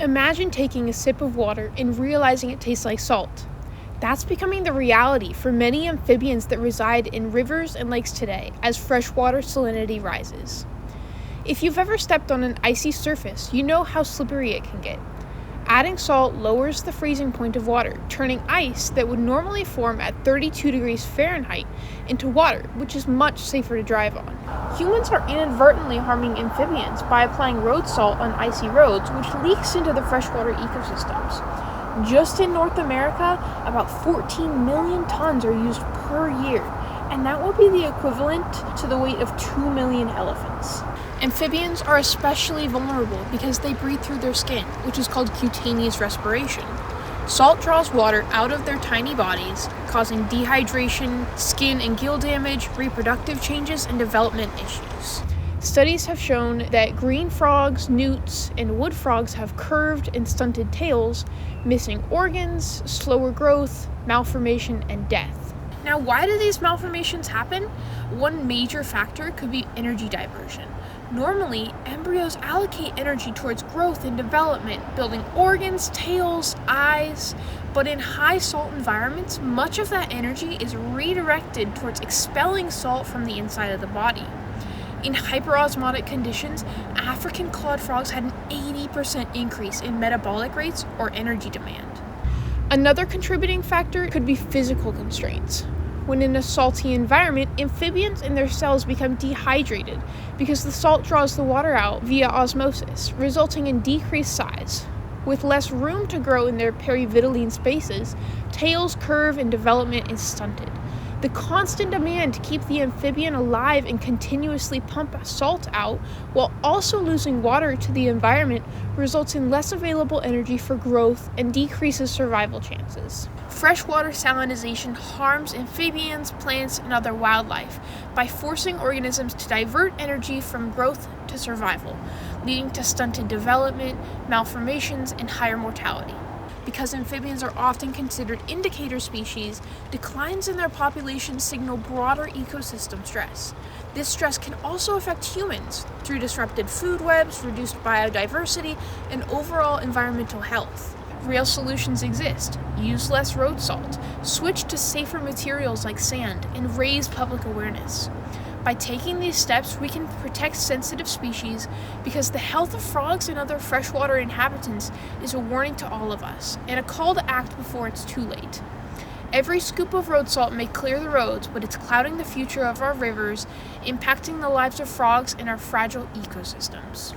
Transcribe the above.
Imagine taking a sip of water and realizing it tastes like salt. That's becoming the reality for many amphibians that reside in rivers and lakes today as freshwater salinity rises. If you've ever stepped on an icy surface, you know how slippery it can get. Adding salt lowers the freezing point of water, turning ice that would normally form at 32 degrees Fahrenheit into water, which is much safer to drive on. Humans are inadvertently harming amphibians by applying road salt on icy roads, which leaks into the freshwater ecosystems. Just in North America, about 14 million tons are used per year, and that would be the equivalent to the weight of 2 million elephants. Amphibians are especially vulnerable because they breathe through their skin, which is called cutaneous respiration. Salt draws water out of their tiny bodies, causing dehydration, skin and gill damage, reproductive changes, and development issues. Studies have shown that green frogs, newts, and wood frogs have curved and stunted tails, missing organs, slower growth, malformation, and death. Now, why do these malformations happen? One major factor could be energy diversion. Normally, embryos allocate energy towards growth and development, building organs, tails, eyes, but in high salt environments, much of that energy is redirected towards expelling salt from the inside of the body. In hyperosmotic conditions, African clawed frogs had an 80% increase in metabolic rates or energy demand. Another contributing factor could be physical constraints. When in a salty environment, amphibians and their cells become dehydrated because the salt draws the water out via osmosis, resulting in decreased size. With less room to grow in their perivitelline spaces, tails curve and development is stunted. The constant demand to keep the amphibian alive and continuously pump salt out while also losing water to the environment results in less available energy for growth and decreases survival chances. Freshwater salinization harms amphibians, plants, and other wildlife by forcing organisms to divert energy from growth to survival, leading to stunted development, malformations, and higher mortality. Because amphibians are often considered indicator species, declines in their population signal broader ecosystem stress. This stress can also affect humans through disrupted food webs, reduced biodiversity, and overall environmental health. Real solutions exist. Use less road salt, switch to safer materials like sand, and raise public awareness. By taking these steps, we can protect sensitive species because the health of frogs and other freshwater inhabitants is a warning to all of us and a call to act before it's too late. Every scoop of road salt may clear the roads, but it's clouding the future of our rivers, impacting the lives of frogs and our fragile ecosystems.